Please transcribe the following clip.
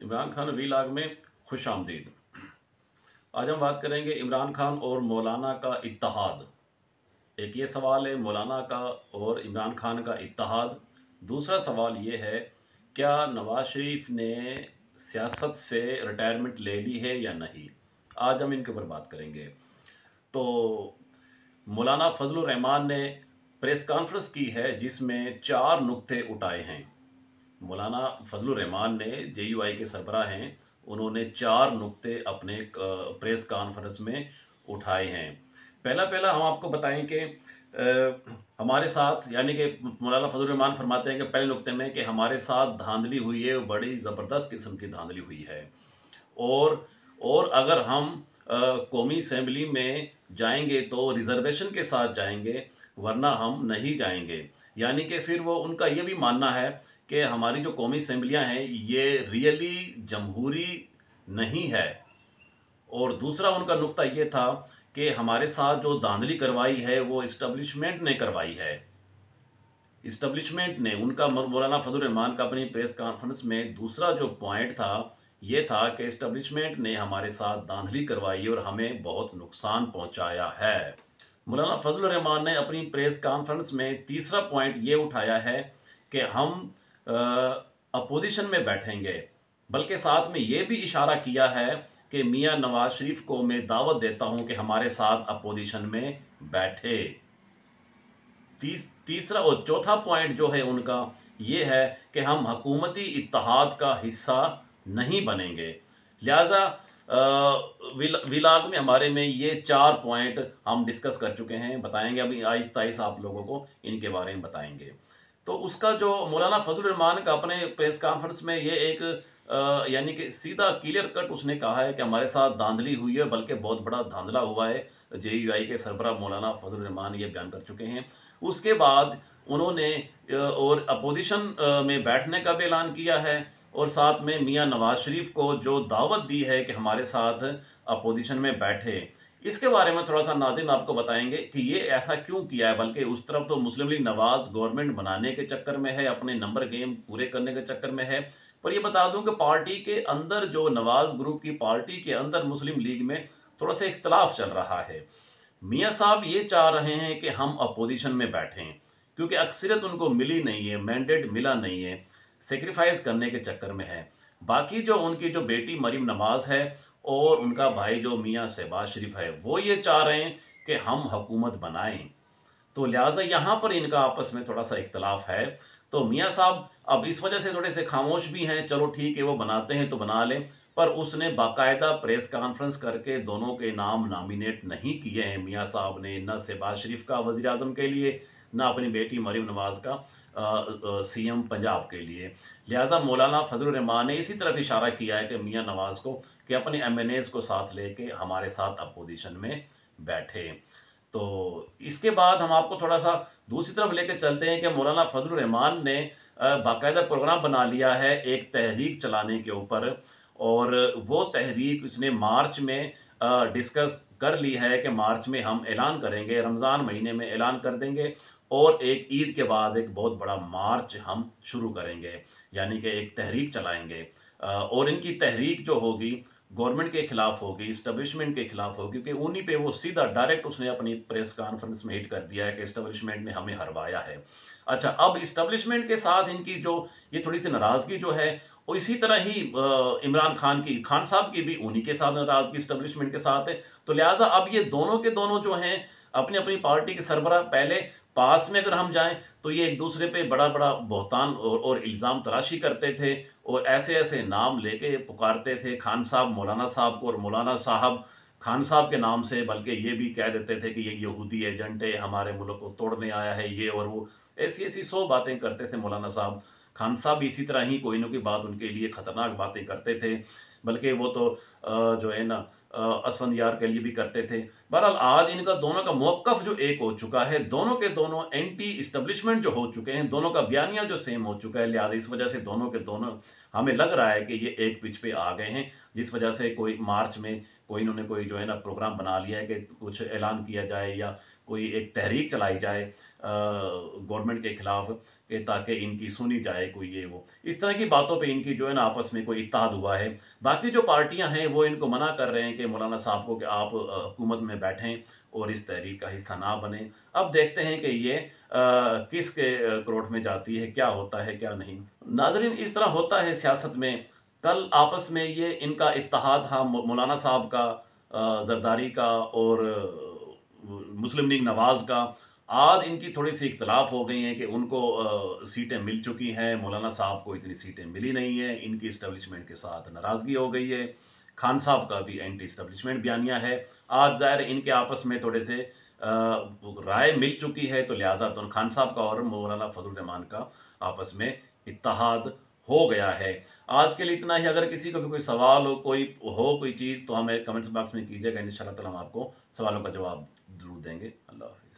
Imran Khan vlog में खुश आमदीद। आज हम बात करेंगे इमरान खान और मौलाना का इत्तेहाद। एक ये सवाल है मौलाना का और इमरान खान का इत्तेहाद। दूसरा सवाल ये है, क्या नवाज शरीफ ने सियासत से रिटायरमेंट ले ली है या नहीं। आज हम इनके ऊपर बात करेंगे। तो मौलाना फजलुर रहमान ने प्रेस कॉन्फ्रेंस की है जिसमें 4 नुक्ते उठाए हैं। मौलाना फजलुर रहमान ने JUI के सरबराह हैं, उन्होंने 4 नुक्ते अपने प्रेस कॉन्फ्रेंस में उठाए हैं। पहला पहला हम आपको बताएं कि हमारे साथ, यानी कि मौलाना फजलुर रहमान फरमाते हैं कि पहले नुक्ते में कि हमारे साथ धांधली हुई है, बड़ी ज़बरदस्त किस्म की धांधली हुई है। और अगर हम कौमी असम्बली में जाएंगे तो रिजर्वेशन के साथ जाएंगे, वरना हम नहीं जाएंगे। यानी कि फिर वो उनका ये भी मानना है कि हमारी जो कौमी असम्बलियाँ हैं ये रियली जमहूरी नहीं है। और दूसरा उनका नुक्ता ये था कि हमारे साथ जो धांधली करवाई है वो इस्टब्लिशमेंट ने करवाई है। इस्टब्लिशमेंट ने, उनका मौलाना फजलुर रहमान का अपनी प्रेस कॉन्फ्रेंस में दूसरा जो पॉइंट था ये था कि इस्टब्लिशमेंट ने हमारे साथ धांधली करवाई और हमें बहुत नुकसान पहुंचाया है। मौलाना फजलुर रहमान ने अपनी प्रेस कॉन्फ्रेंस में तीसरा पॉइंट ये उठाया है कि हम अपोजिशन में बैठेंगे, बल्कि साथ में ये भी इशारा किया है कि मियां नवाज शरीफ को मैं दावत देता हूं कि हमारे साथ अपोजिशन में बैठे। तीसरा और चौथा पॉइंट जो है उनका ये है कि हम हुकूमती इत्तेहाद का हिस्सा नहीं बनेंगे। लिहाजा विलाग में हमारे में ये 4 पॉइंट हम डिस्कस कर चुके हैं, बताएंगे अभी आहिस्ता आहिस्ता आप लोगों को इनके बारे में बताएंगे। तो उसका जो मौलाना फजलुर रहमान का अपने प्रेस कॉन्फ्रेंस में ये एक यानी कि सीधा क्लियर कट उसने कहा है कि हमारे साथ धांधली हुई है, बल्कि बहुत बड़ा धांधला हुआ है। JUI के सरबराह मौलाना फजलुर रहमान ये बयान कर चुके हैं। उसके बाद उन्होंने और अपोजिशन में बैठने का भी ऐलान किया है और साथ में मियां नवाज शरीफ को जो दावत दी है कि हमारे साथ अपोजिशन में बैठे। इसके बारे में थोड़ा सा नाज़रीन आपको बताएंगे कि ये ऐसा क्यों किया है। बल्कि उस तरफ तो मुस्लिम लीग नवाज गवर्नमेंट बनाने के चक्कर में है, अपने नंबर गेम पूरे करने के चक्कर में है। पर ये बता दूं कि पार्टी के अंदर, जो नवाज ग्रुप की पार्टी के अंदर मुस्लिम लीग में थोड़ा सा इख्तलाफ चल रहा है। मियाँ साहब ये चाह रहे हैं कि हम अपोजिशन में बैठें, क्योंकि अक्सरियत उनको मिली नहीं है, मैंडेट मिला नहीं है, सेक्रीफाइस करने के चक्कर में है। बाकी जो उनकी जो बेटी मरीम नवाज है और उनका भाई जो मियाँ शहबाज शरीफ है, वो ये चाह रहे हैं कि हम हुकूमत बनाएं। तो लिहाजा यहाँ पर इनका आपस में थोड़ा सा इख्तलाफ है। तो मियाँ साहब अब इस वजह से थोड़े से खामोश भी हैं। चलो ठीक है, वो बनाते हैं तो बना लें, पर उसने बाकायदा प्रेस कॉन्फ्रेंस करके दोनों के नाम नॉमिनेट नहीं किए हैं। मियाँ साहब ने न शहबाज शरीफ का वज़ीर आज़म के लिए, न अपनी बेटी मरीम नवाज का CM पंजाब के लिए। लिहाजा मौलाना फजलुर रहमान ने इसी तरफ इशारा किया है कि मियाँ नवाज को कि अपने MNAs को साथ लेके हमारे साथ अपोजिशन में बैठे। तो इसके बाद हम आपको थोड़ा सा दूसरी तरफ लेकर चलते हैं कि मौलाना फजलुर रहमान ने बाकायदा प्रोग्राम बना लिया है एक तहरीक चलाने के ऊपर, और वो तहरीक इसने मार्च में डिस्कस कर ली है कि मार्च में हम ऐलान करेंगे, रमज़ान महीने में ऐलान कर देंगे और एक ईद के बाद एक बहुत बड़ा मार्च हम शुरू करेंगे, यानी कि एक तहरीक चलाएंगे। और इनकी तहरीक जो होगी गवर्नमेंट के खिलाफ होगी, इस्टब्लिशमेंट के खिलाफ होगी, क्योंकि उन्हीं पे वो सीधा डायरेक्ट उसने अपनी प्रेस कॉन्फ्रेंस में हिट कर दिया है कि इस्टब्लिशमेंट ने हमें हरवाया है। अच्छा, अब इस्टब्लिशमेंट के साथ इनकी जो ये थोड़ी सी नाराज़गी जो है, और इसी तरह ही इमरान खान की, खान साहब की भी उन्हीं के साथ नाराज़गी इस्टब्लिशमेंट के साथ है। तो लिहाजा अब ये दोनों के दोनों जो हैं अपनी अपनी पार्टी के सरबराह, पहले पास्ट में अगर हम जाएं तो ये एक दूसरे पे बड़ा बड़ा बहतान और इल्ज़ाम तराशी करते थे और ऐसे ऐसे नाम लेके पुकारते थे खान साहब मौलाना साहब को, और मौलाना साहब खान साहब के नाम से बल्कि ये भी कह देते थे कि ये यहूदी एजेंट है, हमारे मुल्क को तोड़ने आया है, ये और वो, ऐसी ऐसी 100 बातें करते थे मौलाना साहब। खान साहब भी इसी तरह ही कोई ना कोई बात उनके लिए ख़तरनाक बातें करते थे, बल्कि वो तो जो है ना असफंदियार के लिए भी करते थे। बहरहाल आज इनका दोनों का मौक़िफ़ जो एक हो चुका है, दोनों के दोनों एंटी इस्टब्लिशमेंट जो हो चुके हैं, दोनों का बयानिया जो सेम हो चुका है। लिहाजा इस वजह से दोनों के दोनों हमें लग रहा है कि ये एक पिच पे आ गए हैं, जिस वजह से कोई मार्च में कोई इन्होंने कोई जो है ना प्रोग्राम बना लिया है कि कुछ ऐलान किया जाए या कोई एक तहरीक चलाई जाए गवर्नमेंट के खिलाफ, कि ताकि इनकी सुनी जाए, कोई ये वो। इस तरह की बातों पे इनकी जो है ना आपस में कोई इत्तेहाद हुआ है। बाकी जो पार्टियां हैं वो इनको मना कर रहे हैं कि मौलाना साहब को कि आप हुकूमत में बैठें और इस तहरीक का हिस्सा ना बने। अब देखते हैं कि ये किसके कोर्ट में जाती है, क्या होता है, क्या नहीं। नाज़रीन, इस तरह होता है सियासत में। कल आपस में ये इनका इत्तेहाद था मौलाना साहब का, ज़रदारी का और मुस्लिम लीग नवाज़ का। आज इनकी थोड़ी-सी इख्तिलाफ़ हो गई है कि उनको सीटें मिल चुकी हैं, मौलाना साहब को इतनी सीटें मिली नहीं हैं, इनकी एस्टेब्लिशमेंट के साथ नाराज़गी हो गई है। खान साहब का भी एंटी एस्टेब्लिशमेंट बयानिया है। आज ज़ाहिर है इनके आपस में थोड़े से राय मिल चुकी है, तो लिहाज़ा तो खान साहब का और मौलाना फजल रहमान का आपस में इत्तेहाद हो गया है। आज के लिए इतना ही। अगर किसी को भी कोई सवाल हो, कोई चीज़, तो हमें कमेंट्स बॉक्स में कीजिएगा। इंशाअल्लाह ताला हम आपको सवालों का जवाब ज़रूर देंगे। अल्लाह हाफ़िज़।